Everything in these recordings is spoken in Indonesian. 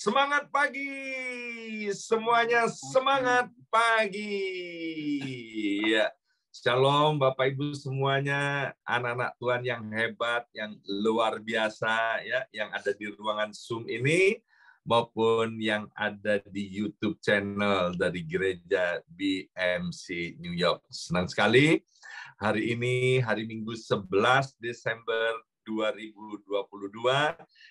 Semangat pagi, semuanya semangat pagi. Ya. Shalom Bapak Ibu semuanya, anak-anak Tuhan yang hebat, yang luar biasa ya, yang ada di ruangan Zoom ini maupun yang ada di YouTube channel dari Gereja BMC New York. Senang sekali hari ini hari Minggu 11 Desember 2022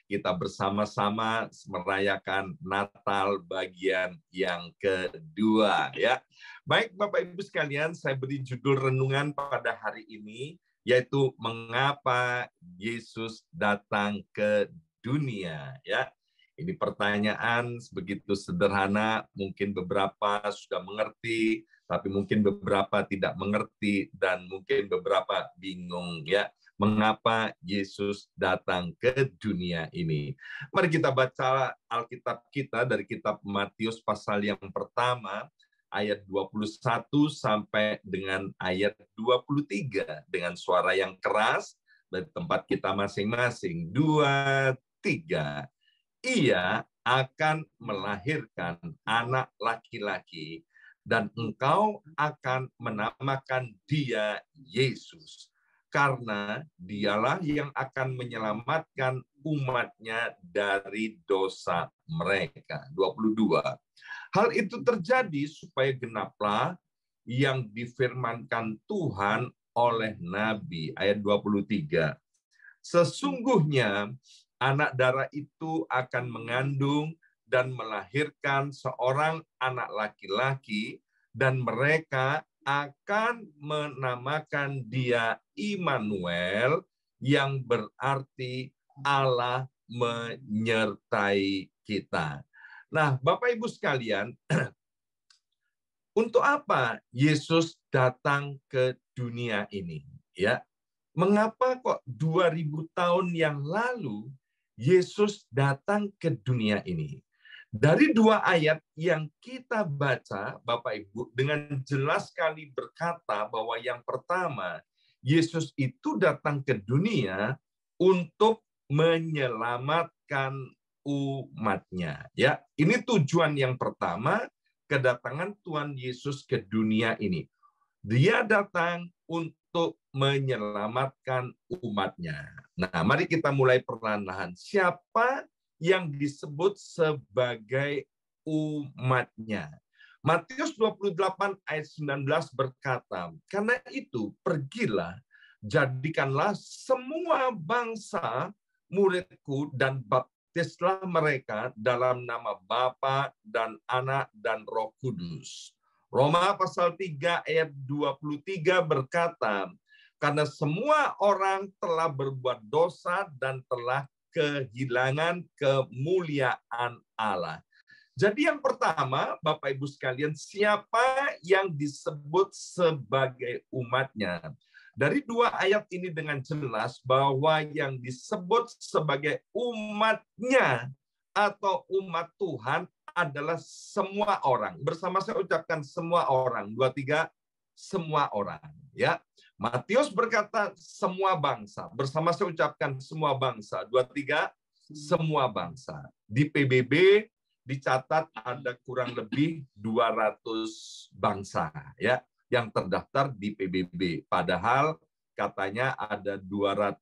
kita bersama-sama merayakan Natal bagian yang kedua ya. Baik Bapak Ibu sekalian, saya beri judul renungan pada hari ini yaitu mengapa Yesus datang ke dunia ya. Ini pertanyaan begitu sederhana, mungkin beberapa sudah mengerti, tapi mungkin beberapa tidak mengerti dan mungkin beberapa bingung ya. Mengapa Yesus datang ke dunia ini? Mari kita baca Alkitab kita dari kitab Matius pasal yang pertama, ayat 21 sampai dengan ayat 23 dengan suara yang keras dari tempat kita masing-masing. 2, 3. Ia akan melahirkan anak laki-laki dan engkau akan menamakan dia Yesus. Karena dialah yang akan menyelamatkan umatnya dari dosa mereka. 22. Hal itu terjadi supaya genaplah yang difirmankan Tuhan oleh Nabi. Ayat 23. Sesungguhnya anak darah itu akan mengandung dan melahirkan seorang anak laki-laki dan mereka akan menamakan dia Immanuel yang berarti Allah menyertai kita. Nah, Bapak Ibu sekalian, untuk apa Yesus datang ke dunia ini? Ya, mengapa kok 2000 tahun yang lalu Yesus datang ke dunia ini? Dari dua ayat yang kita baca, Bapak Ibu, dengan jelas sekali berkata bahwa yang pertama, Yesus itu datang ke dunia untuk menyelamatkan umatnya. Ya, ini tujuan yang pertama, kedatangan Tuhan Yesus ke dunia ini. Dia datang untuk menyelamatkan umatnya. Nah, mari kita mulai perlahan-lahan. Siapa yang disebut sebagai umatnya? Matius 28 ayat 19 berkata, karena itu pergilah, jadikanlah semua bangsa muridku dan baptislah mereka dalam nama Bapa dan Anak dan Roh Kudus. Roma pasal 3 ayat 23 berkata, karena semua orang telah berbuat dosa dan telah kehilangan kemuliaan Allah. Jadi yang pertama, Bapak Ibu sekalian, siapa yang disebut sebagai umatnya? Dari dua ayat ini dengan jelas bahwa yang disebut sebagai umatnya atau umat Tuhan adalah semua orang. Bersama saya ucapkan semua orang. 2, 3, semua orang. Ya, Matius berkata semua bangsa. Bersama saya ucapkan semua bangsa. 2, 3, semua bangsa. Di PBB dicatat ada kurang lebih 200 bangsa ya yang terdaftar di PBB. Padahal katanya ada 200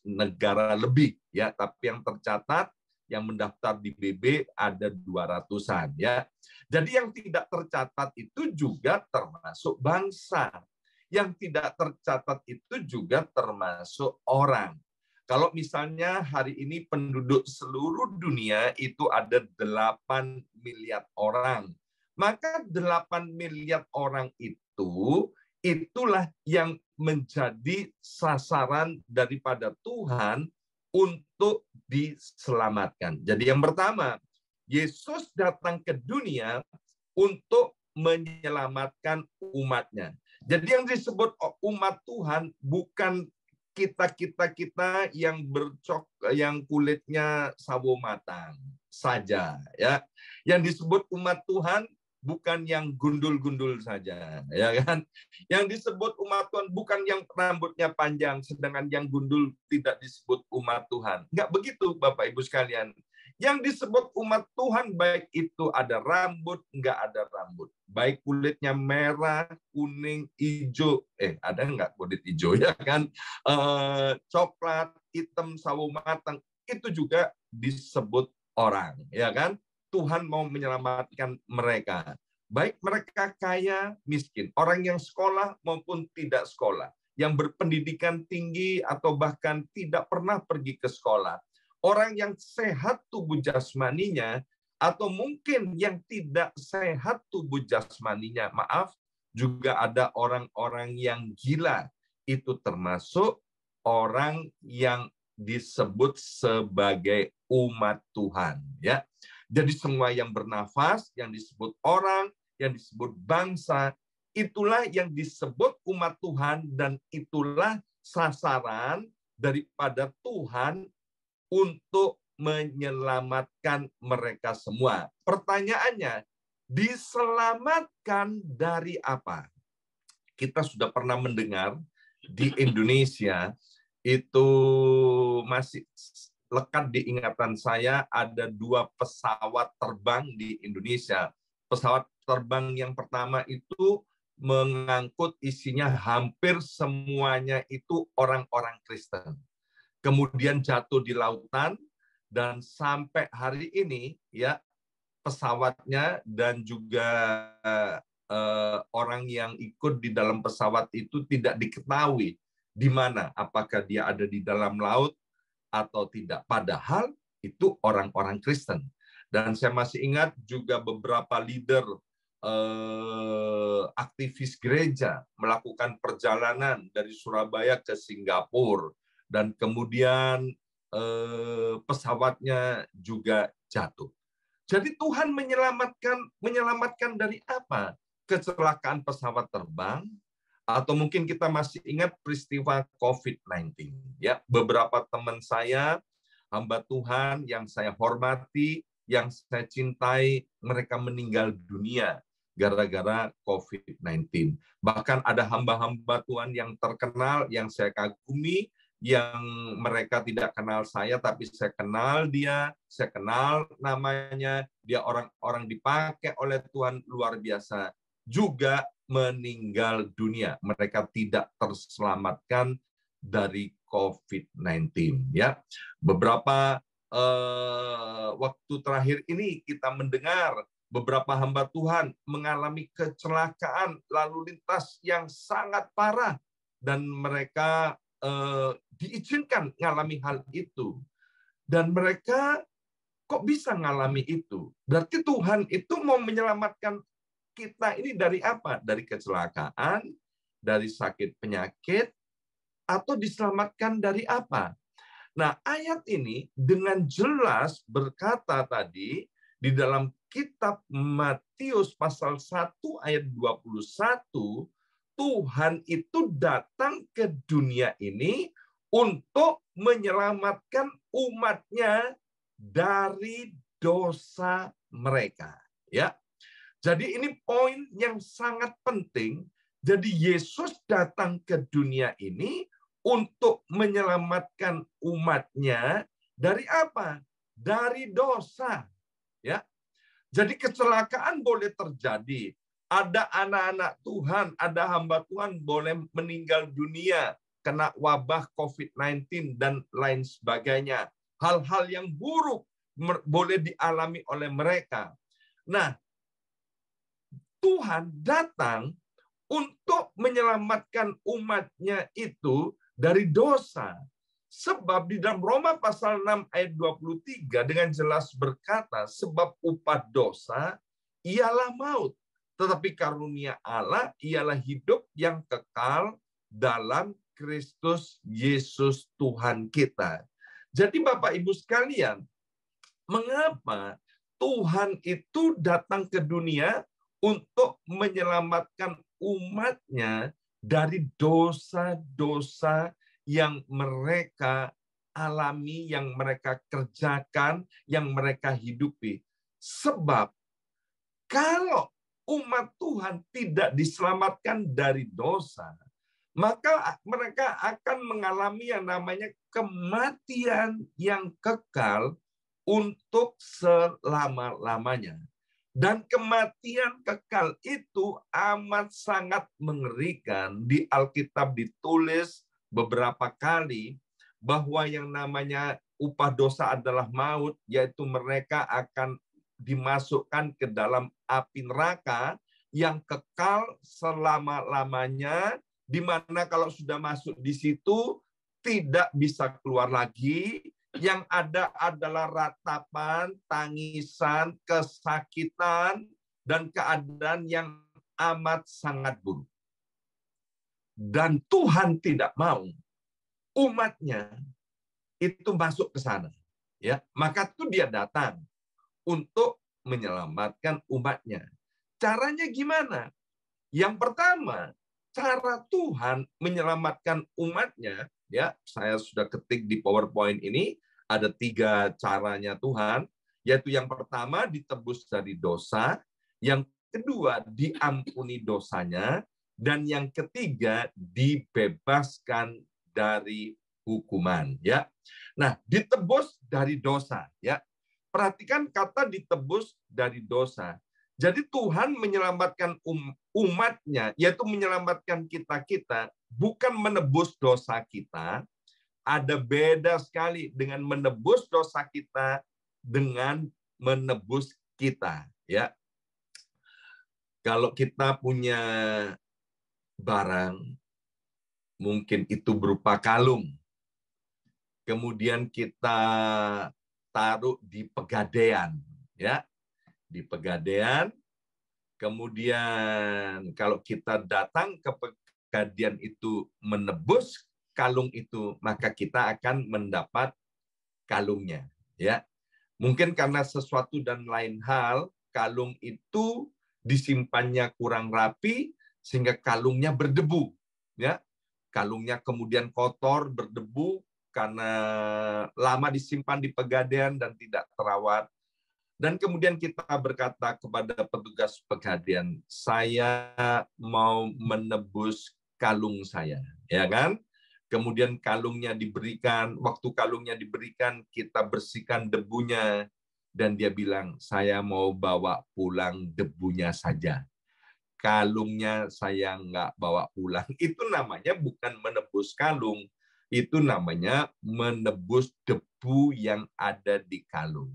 negara lebih ya, tapi yang tercatat yang mendaftar di BB ada 200-an ya. Jadi yang tidak tercatat itu juga termasuk bangsa. Yang tidak tercatat itu juga termasuk orang. Kalau misalnya hari ini penduduk seluruh dunia itu ada 8 miliar orang, maka 8 miliar orang itu itulah yang menjadi sasaran daripada Tuhan untuk diselamatkan. Jadi yang pertama, Yesus datang ke dunia untuk menyelamatkan umatnya. Jadi yang disebut umat Tuhan bukan kita yang kulitnya sawo matang saja ya. Yang disebut umat Tuhan bukan yang gundul-gundul saja, ya kan? Yang disebut umat Tuhan bukan yang rambutnya panjang, sedangkan yang gundul tidak disebut umat Tuhan. Enggak begitu, Bapak Ibu sekalian. Yang disebut umat Tuhan, baik itu ada rambut, nggak ada rambut. Baik kulitnya merah, kuning, hijau. Ada nggak kulit hijau ya kan? Coklat, hitam, sawo matang. Itu juga disebut orang, ya kan? Tuhan mau menyelamatkan mereka. Baik mereka kaya, miskin. Orang yang sekolah maupun tidak sekolah. Yang berpendidikan tinggi atau bahkan tidak pernah pergi ke sekolah. Orang yang sehat tubuh jasmaninya, atau mungkin yang tidak sehat tubuh jasmaninya, maaf, juga ada orang-orang yang gila. Itu termasuk orang yang disebut sebagai umat Tuhan. Ya, jadi semua yang bernafas, yang disebut orang, yang disebut bangsa, itulah yang disebut umat Tuhan, dan itulah sasaran daripada Tuhan untuk menyelamatkan mereka semua. Pertanyaannya, diselamatkan dari apa? Kita sudah pernah mendengar di Indonesia, itu masih lekat di ingatan saya, ada 2 pesawat terbang di Indonesia. Pesawat terbang yang pertama itu mengangkut isinya hampir semuanya itu orang-orang Kristen. Kemudian jatuh di lautan, dan sampai hari ini ya pesawatnya dan juga orang yang ikut di dalam pesawat itu tidak diketahui di mana, apakah dia ada di dalam laut atau tidak. Padahal itu orang-orang Kristen. Dan saya masih ingat juga beberapa leader aktivis gereja melakukan perjalanan dari Surabaya ke Singapura, dan kemudian pesawatnya juga jatuh. Jadi Tuhan menyelamatkan dari apa? Kecelakaan pesawat terbang, atau mungkin kita masih ingat peristiwa COVID-19. Ya, beberapa teman saya, hamba Tuhan yang saya hormati, yang saya cintai, mereka meninggal dunia gara-gara COVID-19. Bahkan ada hamba-hamba Tuhan yang terkenal, yang saya kagumi, yang mereka tidak kenal saya, tapi saya kenal dia, saya kenal namanya, dia orang-orang dipakai oleh Tuhan luar biasa, juga meninggal dunia. Mereka tidak terselamatkan dari COVID-19. Ya, beberapa waktu terakhir ini kita mendengar beberapa hamba Tuhan mengalami kecelakaan lalu lintas yang sangat parah, dan mereka diizinkan mengalami hal itu. Dan mereka kok bisa mengalami itu? Berarti Tuhan itu mau menyelamatkan kita ini dari apa? Dari kecelakaan, dari sakit penyakit, atau diselamatkan dari apa? Nah, ayat ini dengan jelas berkata tadi di dalam kitab Matius pasal 1 ayat 21, Tuhan itu datang ke dunia ini untuk menyelamatkan umatnya dari dosa mereka. Ya, jadi ini poin yang sangat penting. Jadi Yesus datang ke dunia ini untuk menyelamatkan umatnya dari apa? Dari dosa. Ya. Jadi kecelakaan boleh terjadi. Ada anak-anak Tuhan, ada hamba Tuhan boleh meninggal dunia kena wabah COVID-19 dan lain sebagainya. Hal-hal yang buruk boleh dialami oleh mereka. Nah, Tuhan datang untuk menyelamatkan umatnya itu dari dosa. Sebab di dalam Roma pasal 6 ayat 23 dengan jelas berkata, sebab upah dosa ialah maut, tetapi karunia Allah ialah hidup yang kekal dalam Kristus Yesus Tuhan kita. Jadi Bapak Ibu sekalian, mengapa Tuhan itu datang ke dunia untuk menyelamatkan umatnya dari dosa-dosa yang mereka alami, yang mereka kerjakan, yang mereka hidupi. Sebab kalau umat Tuhan tidak diselamatkan dari dosa, maka mereka akan mengalami yang namanya kematian yang kekal untuk selama-lamanya. Dan kematian kekal itu amat sangat mengerikan. Di Alkitab ditulis beberapa kali bahwa yang namanya upah dosa adalah maut, yaitu mereka akan dimasukkan ke dalam api neraka yang kekal selama-lamanya, di mana kalau sudah masuk di situ tidak bisa keluar lagi. Yang ada adalah ratapan, tangisan, kesakitan, dan keadaan yang amat sangat buruk. Dan Tuhan tidak mau umatnya itu masuk ke sana. Ya, maka itu dia datang untuk menyelamatkan umatnya. Caranya gimana? Yang pertama, cara Tuhan menyelamatkan umatnya, ya, saya sudah ketik di PowerPoint ini, ada 3 caranya Tuhan, yaitu yang pertama ditebus dari dosa, yang kedua diampuni dosanya, dan yang ketiga dibebaskan dari hukuman. Ya, nah ditebus dari dosa. Ya, perhatikan kata ditebus dari dosa. Jadi Tuhan menyelamatkan umatnya, yaitu menyelamatkan kita-kita, bukan menebus dosa kita. Ada beda sekali dengan menebus dosa kita dengan menebus kita. Ya, kalau kita punya barang, mungkin itu berupa kalung, kemudian kita taruh di pegadaian, ya, di pegadaian. Kemudian kalau kita datang ke pegadaian itu menebus kalung itu, maka kita akan mendapat kalungnya. Ya, mungkin karena sesuatu dan lain hal, kalung itu disimpannya kurang rapi sehingga kalungnya berdebu. Ya, kalungnya kemudian kotor, berdebu karena lama disimpan di pegadaian dan tidak terawat. Dan kemudian kita berkata kepada petugas pegadaian, saya mau menebus kalung saya, ya kan? Kemudian kalungnya diberikan, waktu kalungnya diberikan, kita bersihkan debunya, dan dia bilang, saya mau bawa pulang debunya saja. Kalungnya saya nggak bawa pulang. Itu namanya bukan menebus kalung, itu namanya menebus debu yang ada di kalung.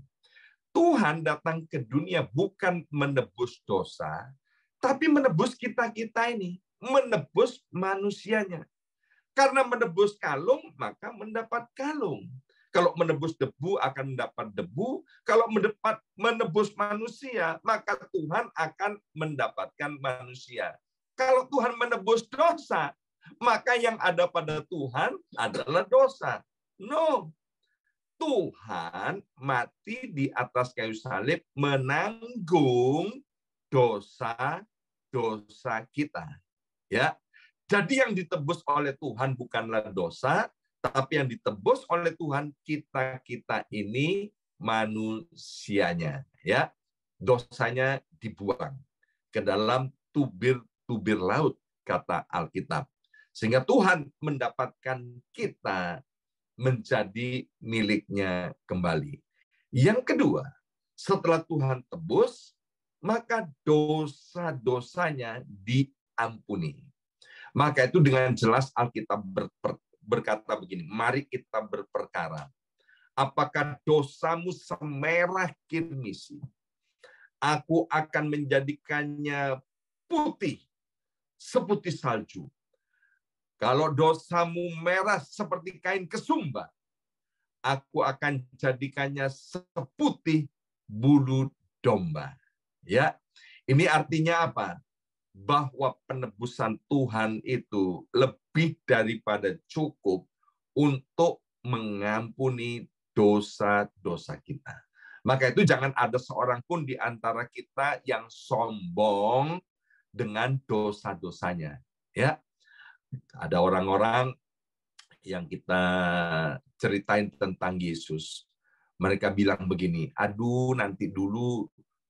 Tuhan datang ke dunia bukan menebus dosa, tapi menebus kita-kita ini, menebus manusianya. Karena menebus kalung, maka mendapat kalung. Kalau menebus debu akan mendapat debu, kalau menebus manusia, maka Tuhan akan mendapatkan manusia. Kalau Tuhan menebus dosa, maka yang ada pada Tuhan adalah dosa. No, Tuhan mati di atas kayu salib menanggung dosa-dosa kita. Ya. Jadi yang ditebus oleh Tuhan bukanlah dosa, tapi yang ditebus oleh Tuhan kita-kita ini manusianya, ya. Dosanya dibuang ke dalam tubir-tubir laut, kata Alkitab. Sehingga Tuhan mendapatkan kita menjadi miliknya kembali. Yang kedua, setelah Tuhan tebus, maka dosa-dosanya diampuni. Maka itu dengan jelas Alkitab berkata begini, mari kita berperkara. Apakah dosamu semerah kirmisi? Aku akan menjadikannya putih, seputih salju. Kalau dosamu merah seperti kain kesumba, aku akan jadikannya seputih bulu domba. Ya, ini artinya apa? Bahwa penebusan Tuhan itu lebih daripada cukup untuk mengampuni dosa-dosa kita. Maka itu jangan ada seorang pun di antara kita yang sombong dengan dosa-dosanya. Ya, ada orang-orang yang kita ceritain tentang Yesus. Mereka bilang begini, aduh nanti dulu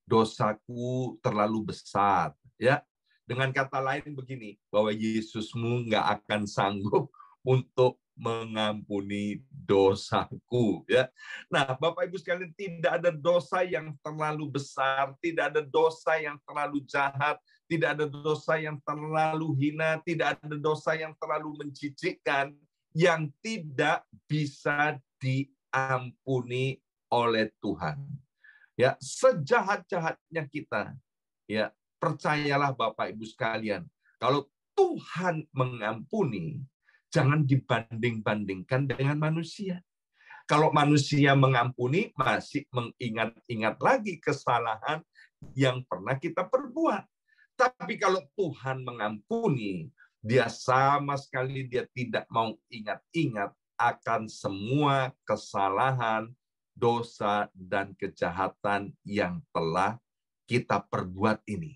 dosaku terlalu besar. Ya, dengan kata lain begini, bahwa Yesusmu nggak akan sanggup untuk mengampuni dosaku. Ya. Nah, Bapak Ibu sekalian, tidak ada dosa yang terlalu besar, tidak ada dosa yang terlalu jahat, tidak ada dosa yang terlalu hina, tidak ada dosa yang terlalu menjijikkan, yang tidak bisa diampuni oleh Tuhan. Ya, sejahat-jahatnya kita, ya, percayalah Bapak Ibu sekalian, kalau Tuhan mengampuni, jangan dibanding-bandingkan dengan manusia. Kalau manusia mengampuni, masih mengingat-ingat lagi kesalahan yang pernah kita perbuat. Tapi kalau Tuhan mengampuni, dia sama sekali dia tidak mau ingat-ingat akan semua kesalahan, dosa, dan kejahatan yang telah kita perbuat ini.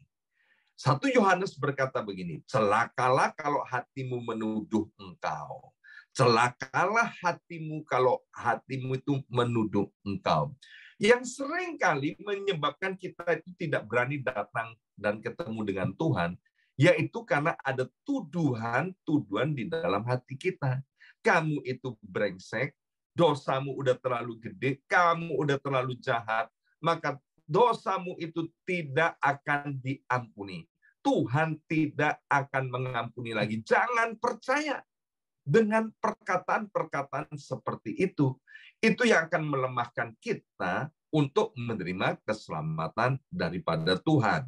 1 Yohanes berkata begini, celakalah kalau hatimu menuduh engkau. Celakalah hatimu kalau hatimu itu menuduh engkau. Yang sering kali menyebabkan kita itu tidak berani datang dan ketemu dengan Tuhan, yaitu karena ada tuduhan-tuduhan di dalam hati kita. Kamu itu brengsek, dosamu udah terlalu gede, kamu udah terlalu jahat, maka dosamu itu tidak akan diampuni. Tuhan tidak akan mengampuni lagi. Jangan percaya dengan perkataan-perkataan seperti itu. Itu yang akan melemahkan kita untuk menerima keselamatan daripada Tuhan.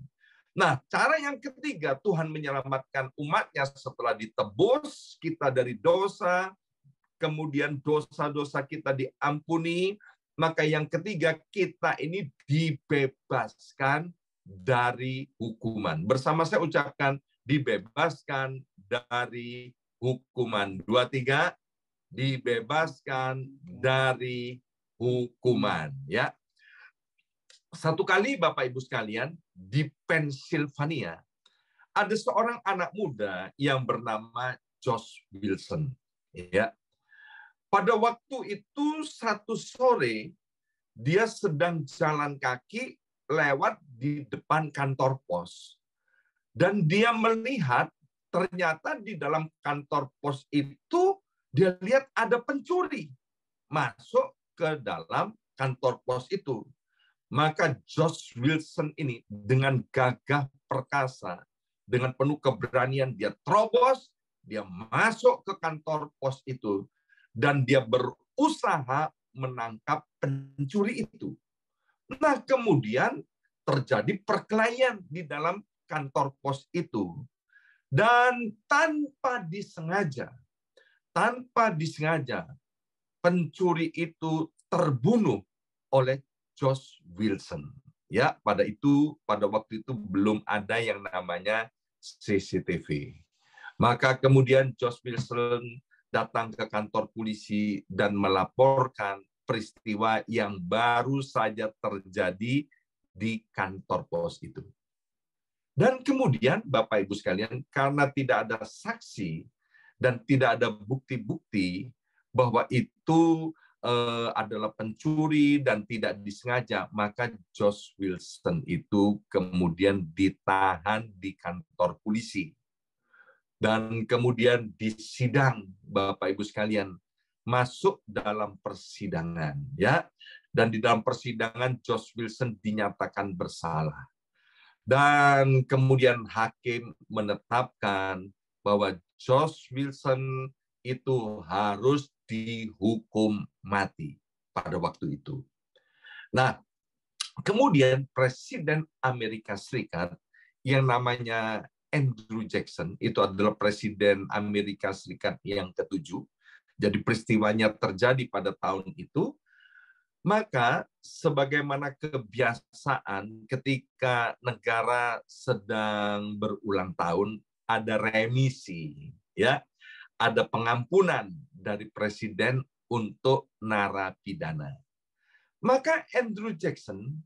Nah, cara yang ketiga, Tuhan menyelamatkan umatnya setelah ditebus kita dari dosa, kemudian dosa-dosa kita diampuni, maka yang ketiga, kita ini dibebaskan dari hukuman. Bersama saya ucapkan, dibebaskan dari hukuman. 2, 3, dibebaskan dari hukuman. Ya. Satu kali Bapak Ibu sekalian, di Pennsylvania, ada seorang anak muda yang bernama Josh Wilson. Ya. Pada waktu itu satu sore, dia sedang jalan kaki lewat di depan kantor pos. Dan dia melihat ternyata di dalam kantor pos itu, dia lihat ada pencuri masuk ke dalam kantor pos itu. Maka Josh Wilson ini dengan gagah perkasa, dengan penuh keberanian, dia terobos, dia masuk ke kantor pos itu, dan dia berusaha menangkap pencuri itu. Nah, kemudian terjadi perkelahian di dalam kantor pos itu. Dan tanpa disengaja, pencuri itu terbunuh oleh Josh Wilson. Ya, pada waktu itu belum ada yang namanya CCTV. Maka kemudian Josh Wilson datang ke kantor polisi dan melaporkan peristiwa yang baru saja terjadi di kantor pos itu. Dan kemudian Bapak Ibu sekalian, karena tidak ada saksi dan tidak ada bukti-bukti bahwa itu adalah pencuri dan tidak disengaja, maka Josh Wilson itu kemudian ditahan di kantor polisi. Dan kemudian disidang, Bapak Ibu sekalian, masuk dalam persidangan, ya. Dan di dalam persidangan Josh Wilson dinyatakan bersalah. Dan kemudian hakim menetapkan bahwa Josh Wilson itu harus dihukum mati pada waktu itu. Nah, kemudian Presiden Amerika Serikat yang namanya Andrew Jackson, itu adalah Presiden Amerika Serikat yang ke-7. Jadi peristiwanya terjadi pada tahun itu. Maka sebagaimana kebiasaan ketika negara sedang berulang tahun, ada remisi, ya, ada pengampunan dari presiden untuk narapidana. Maka Andrew Jackson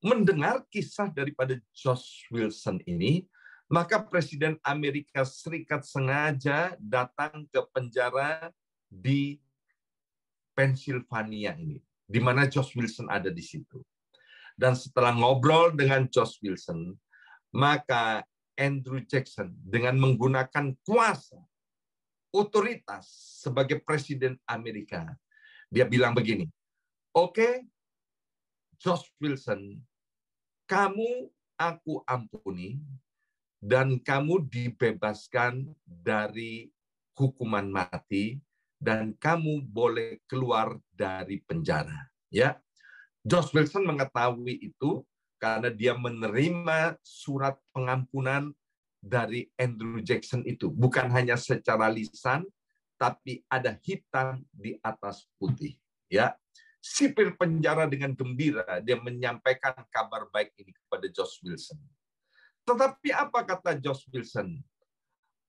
mendengar kisah daripada Josh Wilson ini, maka Presiden Amerika Serikat sengaja datang ke penjara di Pennsylvania ini, di mana Josh Wilson ada di situ. Dan setelah ngobrol dengan Josh Wilson, maka Andrew Jackson dengan menggunakan kuasa otoritas sebagai presiden Amerika. Dia bilang begini, oke, George Wilson, kamu aku ampuni, dan kamu dibebaskan dari hukuman mati, dan kamu boleh keluar dari penjara. Ya, George Wilson mengetahui itu karena dia menerima surat pengampunan dari Andrew Jackson itu. Bukan hanya secara lisan, tapi ada hitam di atas putih. Ya, sipir penjara dengan gembira dia menyampaikan kabar baik ini kepada George Wilson. Tetapi apa kata George Wilson?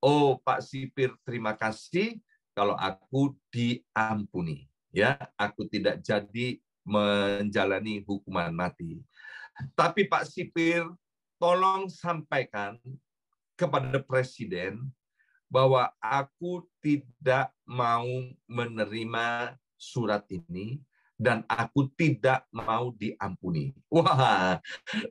Oh, Pak sipir, terima kasih kalau aku diampuni. Ya, aku tidak jadi menjalani hukuman mati. Tapi Pak sipir, tolong sampaikan kepada presiden bahwa aku tidak mau menerima surat ini dan aku tidak mau diampuni. Wah,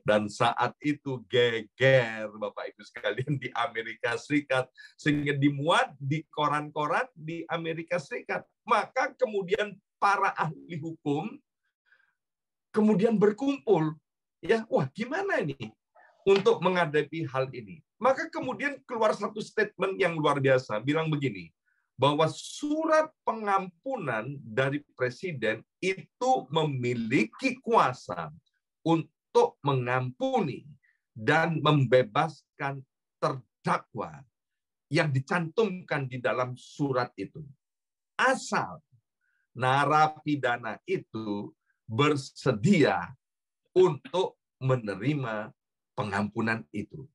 dan saat itu geger Bapak Ibu sekalian di Amerika Serikat, sehingga dimuat di koran-koran di Amerika Serikat. Maka kemudian para ahli hukum kemudian berkumpul, ya, wah gimana ini untuk menghadapi hal ini. Maka kemudian keluar satu statement yang luar biasa, bilang begini, bahwa surat pengampunan dari presiden itu memiliki kuasa untuk mengampuni dan membebaskan terdakwa yang dicantumkan di dalam surat itu. Asal narapidana itu bersedia untuk menerima pengampunan itu.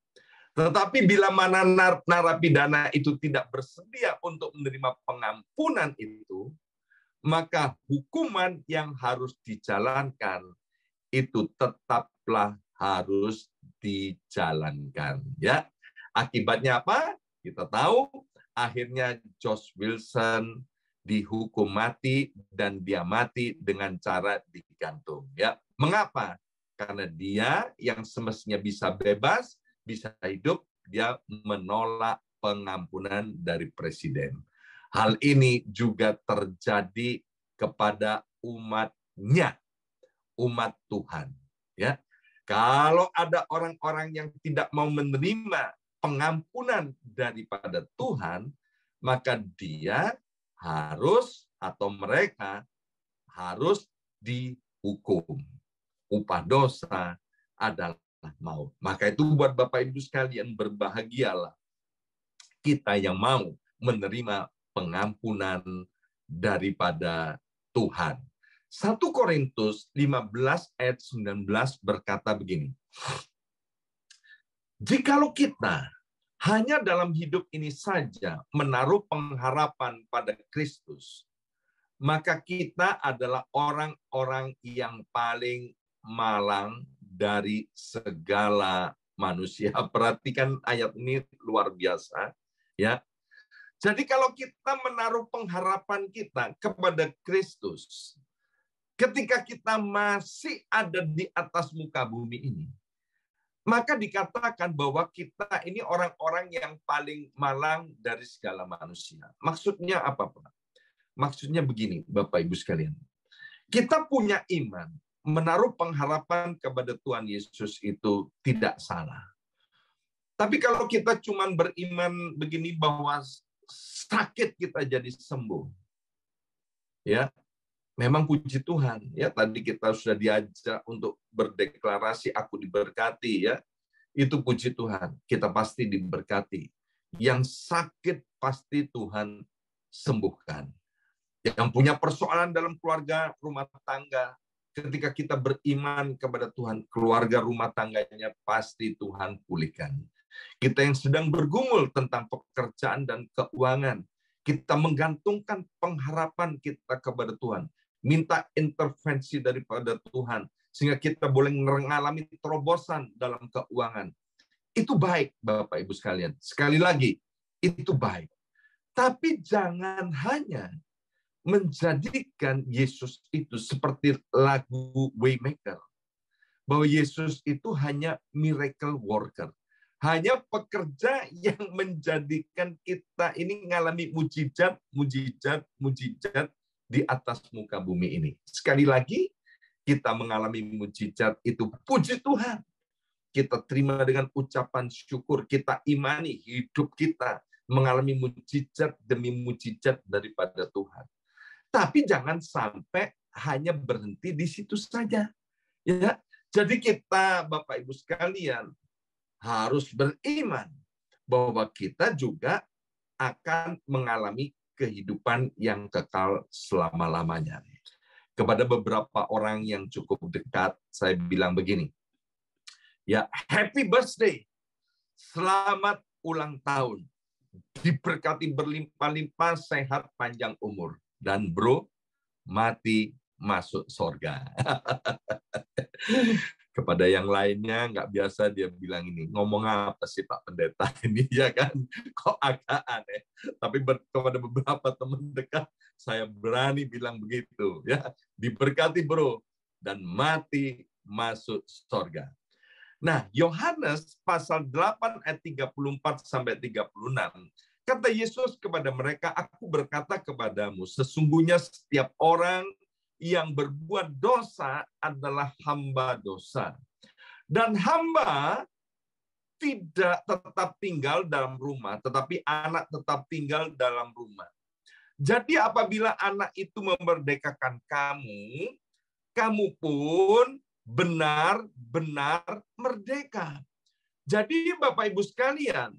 Tetapi bila mana narapidana itu tidak bersedia untuk menerima pengampunan itu, maka hukuman yang harus dijalankan itu tetaplah harus dijalankan. Ya, akibatnya apa? Kita tahu, akhirnya George Wilson dihukum mati dan dia mati dengan cara digantung. Ya, mengapa? Karena dia yang semestinya bisa bebas, bisa hidup, dia menolak pengampunan dari presiden. Hal ini juga terjadi kepada umatnya, umat Tuhan. Ya, kalau ada orang-orang yang tidak mau menerima pengampunan daripada Tuhan, maka dia harus atau mereka harus dihukum. Upah dosa adalah maut. Maka itu buat Bapak Ibu sekalian, berbahagialah kita yang mau menerima pengampunan daripada Tuhan. 1 Korintus 15 ayat 19 berkata begini, jikalau kita hanya dalam hidup ini saja menaruh pengharapan pada Kristus, maka kita adalah orang-orang yang paling malang dari segala manusia. Perhatikan ayat ini luar biasa, ya. Jadi kalau kita menaruh pengharapan kita kepada Kristus, ketika kita masih ada di atas muka bumi ini, maka dikatakan bahwa kita ini orang-orang yang paling malang dari segala manusia. Maksudnya apa, Pak? Maksudnya begini, Bapak Ibu sekalian. Kita punya iman, menaruh pengharapan kepada Tuhan Yesus itu tidak salah. Tapi kalau kita cuma beriman begini bahwa sakit kita jadi sembuh, ya, memang puji Tuhan. Ya, tadi kita sudah diajak untuk berdeklarasi, aku diberkati, ya. Itu puji Tuhan. Kita pasti diberkati. Yang sakit pasti Tuhan sembuhkan. Yang punya persoalan dalam keluarga, rumah tangga, ketika kita beriman kepada Tuhan, keluarga rumah tangganya pasti Tuhan pulihkan. Kita yang sedang bergumul tentang pekerjaan dan keuangan, kita menggantungkan pengharapan kita kepada Tuhan, minta intervensi daripada Tuhan, sehingga kita boleh mengalami terobosan dalam keuangan. Itu baik, Bapak Ibu sekalian. Sekali lagi, itu baik. Tapi jangan hanya menjadikan Yesus itu seperti lagu Waymaker, bahwa Yesus itu hanya miracle worker. Hanya pekerja yang menjadikan kita ini mengalami mujizat, mujizat, mujizat di atas muka bumi ini. Sekali lagi, kita mengalami mujizat itu, puji Tuhan. Kita terima dengan ucapan syukur, kita imani hidup kita mengalami mujizat demi mujizat daripada Tuhan. Tapi jangan sampai hanya berhenti di situ saja. Ya, jadi kita, Bapak Ibu sekalian, harus beriman bahwa kita juga akan mengalami kehidupan yang kekal selama-lamanya. Kepada beberapa orang yang cukup dekat, saya bilang begini, ya, happy birthday, selamat ulang tahun, diberkati berlimpah-limpah, sehat, panjang umur. Dan bro, mati masuk surga. Kepada yang lainnya nggak biasa dia bilang ini, ngomong apa sih Pak Pendeta ini, ya kan? Kok agak aneh. Tapi kepada beberapa teman dekat, saya berani bilang begitu, ya. Diberkati bro, dan mati masuk surga. Nah, Yohanes pasal 8 ayat 34 sampai 36, kata Yesus kepada mereka, aku berkata kepadamu, sesungguhnya setiap orang yang berbuat dosa adalah hamba dosa. Dan hamba tidak tetap tinggal dalam rumah, tetapi anak tetap tinggal dalam rumah. Jadi apabila anak itu memerdekakan kamu, kamu pun benar-benar merdeka. Jadi Bapak Ibu sekalian,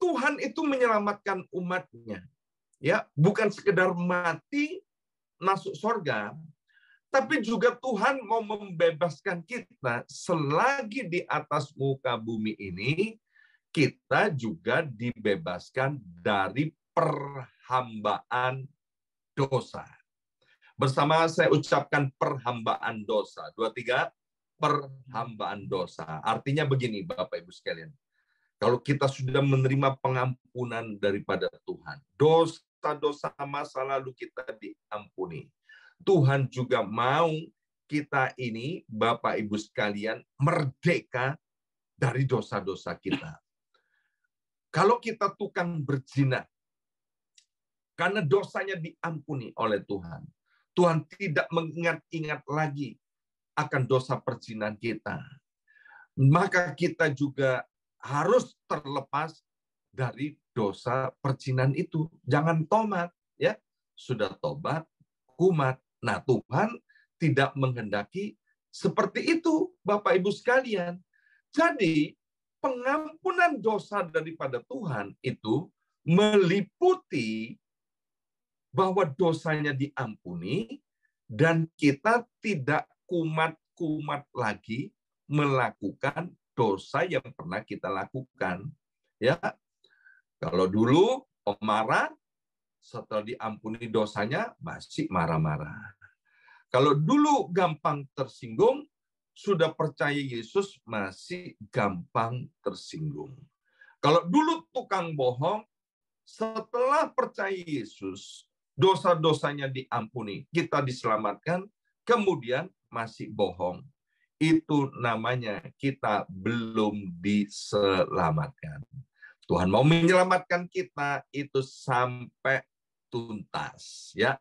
Tuhan itu menyelamatkan umatnya. Ya, bukan sekedar mati masuk surga, tapi juga Tuhan mau membebaskan kita selagi di atas muka bumi ini, kita juga dibebaskan dari perhambaan dosa. Bersama saya ucapkan perhambaan dosa. 2, 3, perhambaan dosa. Artinya begini Bapak Ibu sekalian, kalau kita sudah menerima pengampunan daripada Tuhan, dosa-dosa masa lalu kita diampuni. Tuhan juga mau kita ini, Bapak Ibu sekalian, merdeka dari dosa-dosa kita. Kalau kita tukang berzina, karena dosanya diampuni oleh Tuhan, Tuhan tidak mengingat-ingat lagi akan dosa perzinahan kita. Maka kita juga harus terlepas dari dosa perzinahan itu. Jangan tobat, ya. Sudah tobat, kumat. Nah, Tuhan tidak menghendaki seperti itu, Bapak Ibu sekalian. Jadi, pengampunan dosa daripada Tuhan itu meliputi bahwa dosanya diampuni dan kita tidak kumat-kumat lagi melakukan dosa yang pernah kita lakukan. Ya, kalau dulu pemarah, setelah diampuni dosanya masih marah-marah. Kalau dulu gampang tersinggung, sudah percaya Yesus masih gampang tersinggung. Kalau dulu tukang bohong, setelah percaya Yesus, dosa-dosanya diampuni, kita diselamatkan, kemudian masih bohong. Itu namanya kita belum diselamatkan. Tuhan mau menyelamatkan kita itu sampai tuntas, ya.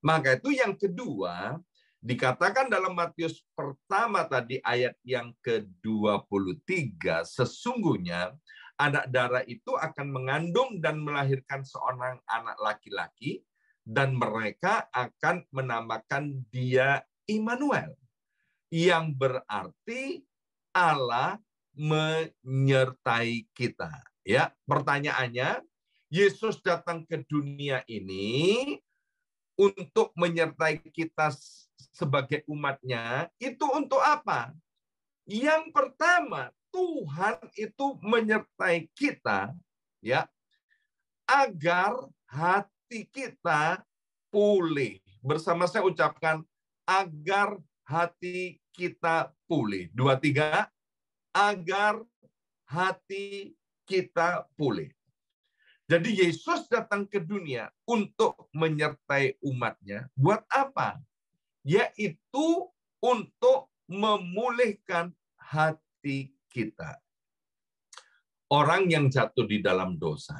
Maka itu yang kedua dikatakan dalam Matius pertama tadi ayat yang ke-23, sesungguhnya anak darah itu akan mengandung dan melahirkan seorang anak laki-laki dan mereka akan menamakan dia Immanuel, yang berarti Allah menyertai kita. Ya, pertanyaannya, Yesus datang ke dunia ini untuk menyertai kita sebagai umatnya, itu untuk apa? Yang pertama, Tuhan itu menyertai kita, ya, agar hati kita pulih. Bersama saya ucapkan, agar hati kita pulih. 2, 3, agar hati kita pulih. Jadi Yesus datang ke dunia untuk menyertai umatnya. Buat apa? Yaitu untuk memulihkan hati kita. Orang yang jatuh di dalam dosa,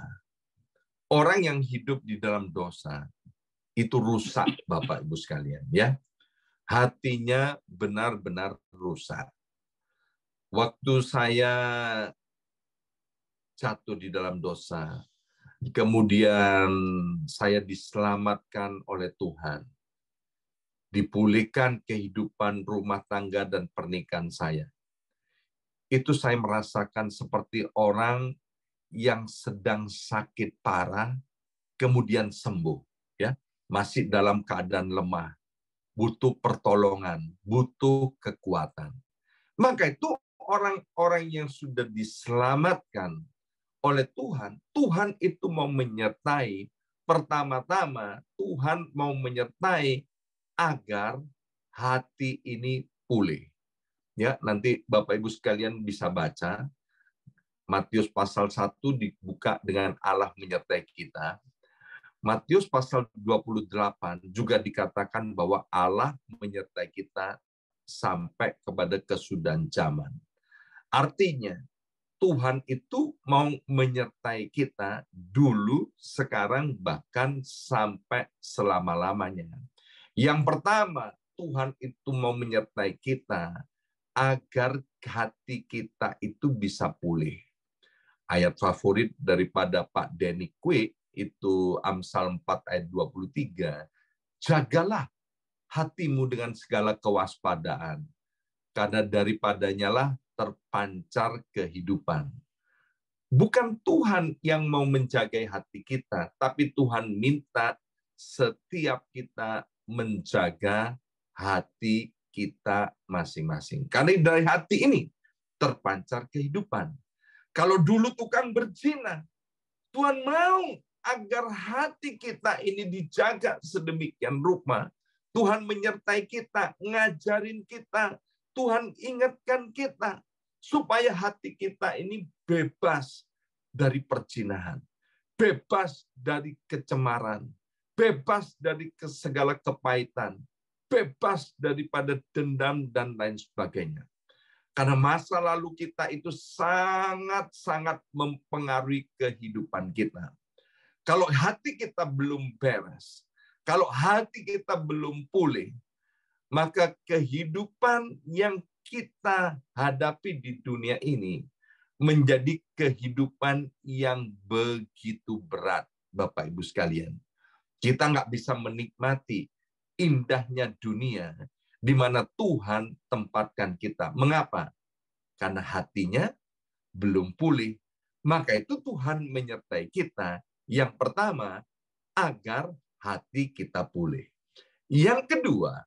orang yang hidup di dalam dosa, itu rusak, Bapak Ibu sekalian, ya. Hatinya benar-benar rusak. Waktu saya jatuh di dalam dosa, kemudian saya diselamatkan oleh Tuhan, dipulihkan kehidupan rumah tangga dan pernikahan saya. Itu saya merasakan seperti orang yang sedang sakit parah, kemudian sembuh, ya, masih dalam keadaan lemah, butuh pertolongan, butuh kekuatan. Maka itu orang-orang yang sudah diselamatkan oleh Tuhan, Tuhan itu mau menyertai, pertama-tama Tuhan mau menyertai agar hati ini pulih. Ya, nanti Bapak Ibu sekalian bisa baca Matius pasal 1 dibuka dengan Allah menyertai kita. Matius pasal 28 juga dikatakan bahwa Allah menyertai kita sampai kepada kesudahan zaman. Artinya, Tuhan itu mau menyertai kita dulu, sekarang, bahkan sampai selama-lamanya. Yang pertama, Tuhan itu mau menyertai kita agar hati kita itu bisa pulih. Ayat favorit daripada Pak Denny Quick itu Amsal 4 ayat 23. Jagalah hatimu dengan segala kewaspadaan, karena daripadanya lah terpancar kehidupan. Bukan Tuhan yang mau menjaga hati kita, tapi Tuhan minta setiap kita menjaga hati kita masing-masing. Karena dari hati ini terpancar kehidupan. Kalau dulu tukang berzina, Tuhan mau agar hati kita ini dijaga sedemikian rupa. Tuhan menyertai kita, ngajarin kita, Tuhan ingatkan kita, supaya hati kita ini bebas dari perzinahan, bebas dari kecemaran, bebas dari segala kepahitan, bebas daripada dendam dan lain sebagainya. Karena masa lalu kita itu sangat-sangat mempengaruhi kehidupan kita. Kalau hati kita belum beres, kalau hati kita belum pulih, maka kehidupan yang kita hadapi di dunia ini menjadi kehidupan yang begitu berat, Bapak Ibu sekalian. Kita nggak bisa menikmati indahnya dunia di mana Tuhan tempatkan kita. Mengapa? Karena hatinya belum pulih. Maka itu Tuhan menyertai kita. Yang pertama, agar hati kita pulih. Yang kedua,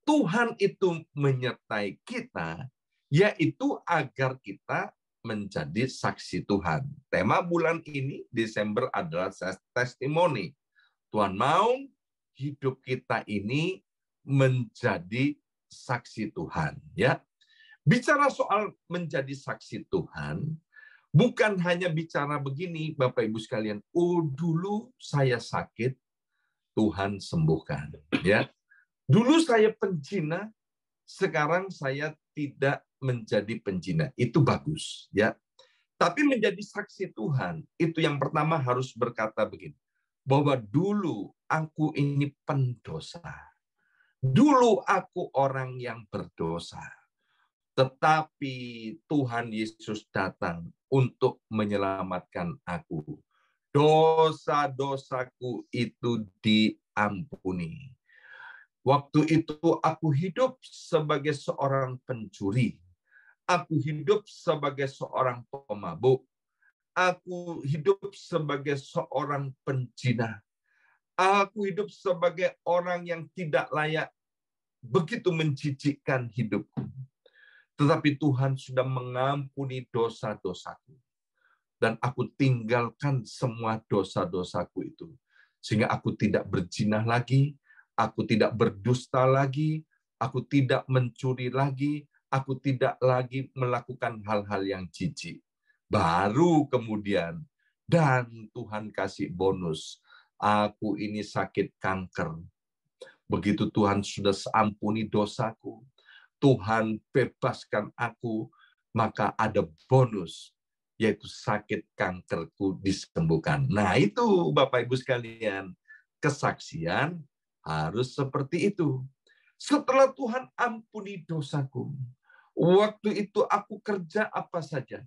Tuhan itu menyertai kita, yaitu agar kita menjadi saksi Tuhan. Tema bulan ini, Desember, adalah testimoni. Tuhan mau hidup kita ini menjadi saksi Tuhan. Ya, bicara soal menjadi saksi Tuhan, bukan hanya bicara begini, Bapak Ibu sekalian. Oh, dulu saya sakit, Tuhan sembuhkan. Ya, dulu saya penzina, sekarang saya tidak menjadi penzina. Itu bagus, ya. Tapi menjadi saksi Tuhan, itu yang pertama harus berkata begini, bahwa dulu aku ini pendosa. Dulu aku orang yang berdosa. Tetapi Tuhan Yesus datang untuk menyelamatkan aku. Dosa-dosaku itu diampuni. Waktu itu aku hidup sebagai seorang pencuri. Aku hidup sebagai seorang pemabuk. Aku hidup sebagai seorang penzina. Aku hidup sebagai orang yang tidak layak, begitu menjijikkan hidupku. Tetapi Tuhan sudah mengampuni dosa-dosaku. Dan aku tinggalkan semua dosa-dosaku itu. Sehingga aku tidak berzina lagi, aku tidak berdusta lagi, aku tidak mencuri lagi, aku tidak lagi melakukan hal-hal yang jijik. Baru kemudian, dan Tuhan kasih bonus, aku ini sakit kanker. Begitu Tuhan sudah ampuni dosaku, Tuhan bebaskan aku, maka ada bonus, yaitu sakit kankerku disembuhkan. Nah itu Bapak Ibu sekalian, kesaksian harus seperti itu. Setelah Tuhan ampuni dosaku, waktu itu aku kerja apa saja,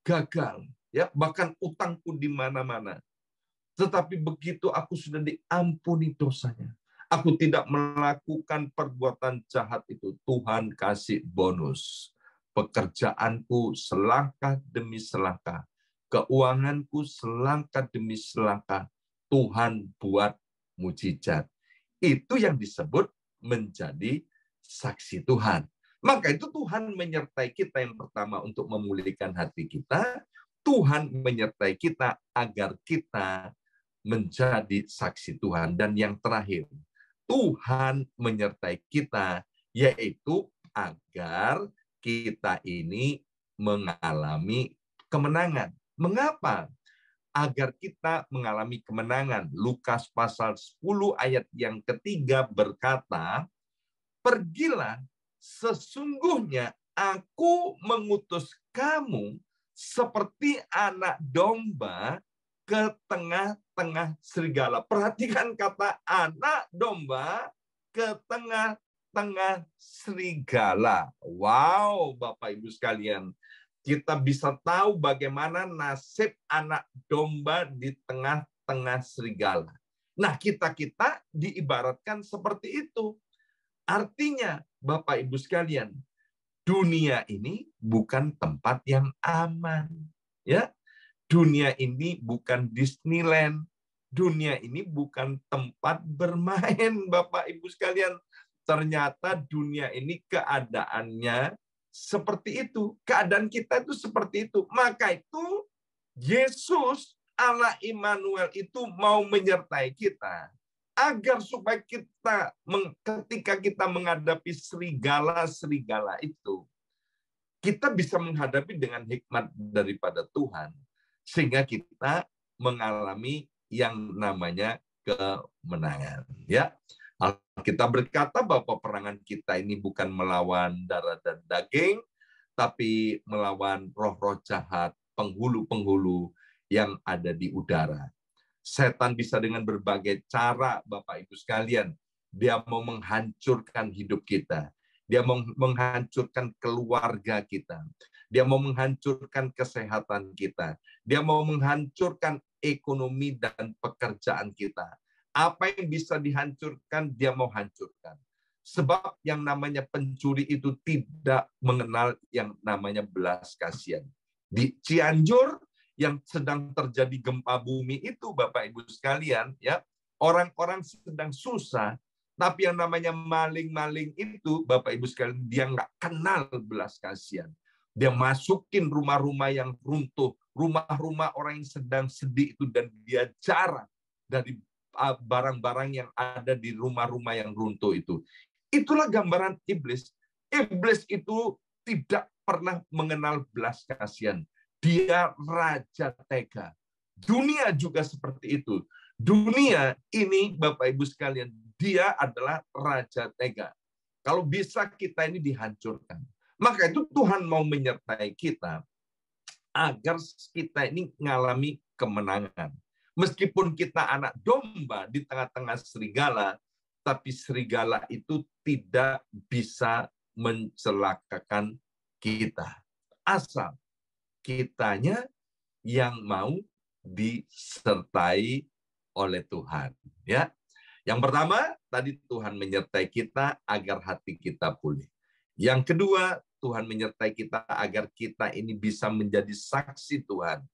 gagal, ya bahkan utangku di mana-mana. Tetapi begitu aku sudah diampuni dosanya, aku tidak melakukan perbuatan jahat itu, Tuhan kasih bonus. Pekerjaanku selangkah demi selangkah, keuanganku selangkah demi selangkah, Tuhan buat mujizat. Itu yang disebut menjadi saksi Tuhan. Maka itu Tuhan menyertai kita yang pertama untuk memulihkan hati kita. Tuhan menyertai kita agar kita menjadi saksi Tuhan. Dan yang terakhir, Tuhan menyertai kita, yaitu agar kita ini mengalami kemenangan. Mengapa? Agar kita mengalami kemenangan. Lukas pasal 10 ayat yang ketiga berkata, pergilah, sesungguhnya aku mengutus kamu seperti anak domba ke tengah-tengah serigala. Perhatikan kata anak domba ke tengah-tengah serigala. Wow, Bapak Ibu sekalian. Kita bisa tahu bagaimana nasib anak domba di tengah-tengah serigala. Nah, kita-kita diibaratkan seperti itu. Artinya, Bapak Ibu sekalian, dunia ini bukan tempat yang aman. Ya, dunia ini bukan Disneyland. Dunia ini bukan tempat bermain, Bapak Ibu sekalian. Ternyata dunia ini keadaannya seperti itu. Keadaan kita itu seperti itu. Maka itu Yesus Allah Immanuel itu mau menyertai kita. Agar supaya kita, ketika kita menghadapi serigala-serigala itu, kita bisa menghadapi dengan hikmat daripada Tuhan. Sehingga kita mengalami yang namanya kemenangan. Ya, kita berkata bahwa peperangan kita ini bukan melawan darah dan daging, tapi melawan roh-roh jahat, penghulu-penghulu yang ada di udara. Setan bisa dengan berbagai cara, Bapak Ibu sekalian. Dia mau menghancurkan hidup kita. Dia mau menghancurkan keluarga kita. Dia mau menghancurkan kesehatan kita. Dia mau menghancurkan ekonomi dan pekerjaan kita. Apa yang bisa dihancurkan, dia mau hancurkan. Sebab yang namanya pencuri itu tidak mengenal yang namanya belas kasihan. Di Cianjur, yang sedang terjadi gempa bumi itu, Bapak Ibu sekalian, ya, orang-orang sedang susah, tapi yang namanya maling-maling itu, Bapak Ibu sekalian, dia nggak kenal belas kasihan. Dia masukin rumah-rumah yang runtuh, rumah-rumah orang yang sedang sedih itu, dan dia jarang dari barang-barang yang ada di rumah-rumah yang runtuh itu. Itulah gambaran iblis. Iblis itu tidak pernah mengenal belas kasihan. Dia raja tega. Dunia juga seperti itu. Dunia ini, Bapak Ibu sekalian, dia adalah raja tega. Kalau bisa kita ini dihancurkan. Maka itu Tuhan mau menyertai kita agar kita ini mengalami kemenangan. Meskipun kita anak domba di tengah-tengah serigala, tapi serigala itu tidak bisa mencelakakan kita. Asal kitanya yang mau disertai oleh Tuhan, ya. Yang pertama, tadi Tuhan menyertai kita agar hati kita pulih. Yang kedua, Tuhan menyertai kita agar kita ini bisa menjadi saksi Tuhan.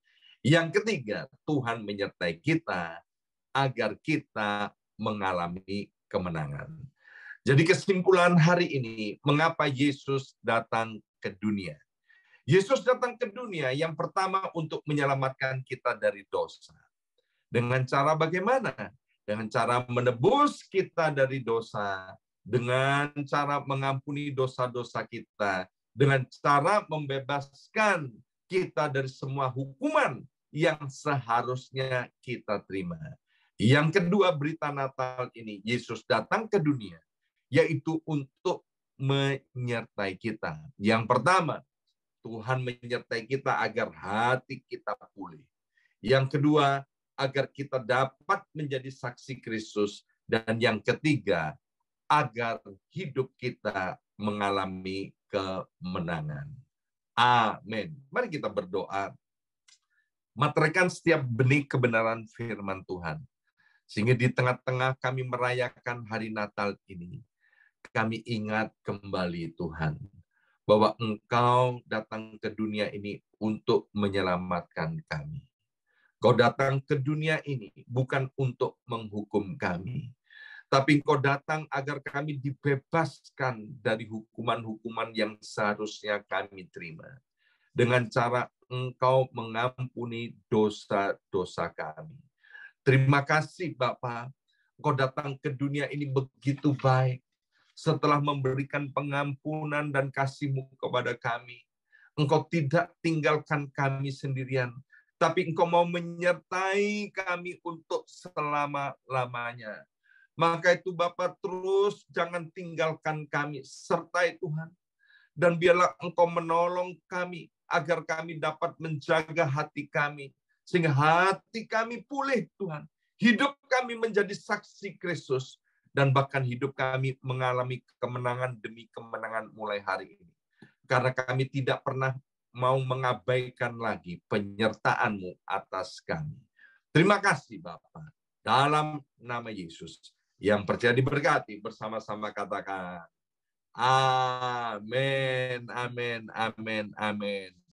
Yang ketiga, Tuhan menyertai kita agar kita mengalami kemenangan. Jadi kesimpulan hari ini, mengapa Yesus datang ke dunia? Yesus datang ke dunia yang pertama untuk menyelamatkan kita dari dosa. Dengan cara bagaimana? Dengan cara menebus kita dari dosa, dengan cara mengampuni dosa-dosa kita, dengan cara membebaskan kita dari semua hukuman yang seharusnya kita terima. Yang kedua, berita Natal ini, Yesus datang ke dunia, yaitu untuk menyertai kita. Yang pertama, Tuhan menyertai kita agar hati kita pulih. Yang kedua, agar kita dapat menjadi saksi Kristus. Dan yang ketiga, agar hidup kita mengalami kemenangan. Amin. Mari kita berdoa. Materaikan setiap benih kebenaran firman Tuhan. Sehingga di tengah-tengah kami merayakan hari Natal ini, kami ingat kembali Tuhan, bahwa Engkau datang ke dunia ini untuk menyelamatkan kami. Kau datang ke dunia ini bukan untuk menghukum kami, tapi Engkau datang agar kami dibebaskan dari hukuman-hukuman yang seharusnya kami terima. Dengan cara Engkau mengampuni dosa-dosa kami. Terima kasih Bapa, Engkau datang ke dunia ini begitu baik. Setelah memberikan pengampunan dan kasih-Mu kepada kami, Engkau tidak tinggalkan kami sendirian, tapi Engkau mau menyertai kami untuk selama-lamanya. Maka itu Bapa, terus jangan tinggalkan kami, sertai Tuhan. Dan biarlah Engkau menolong kami, agar kami dapat menjaga hati kami, sehingga hati kami pulih Tuhan. Hidup kami menjadi saksi Kristus, dan bahkan hidup kami mengalami kemenangan demi kemenangan mulai hari ini. Karena kami tidak pernah mau mengabaikan lagi penyertaan-Mu atas kami. Terima kasih Bapa. Dalam nama Yesus. Yang percaya diberkati, bersama-sama katakan, amin, amin, amin, amin.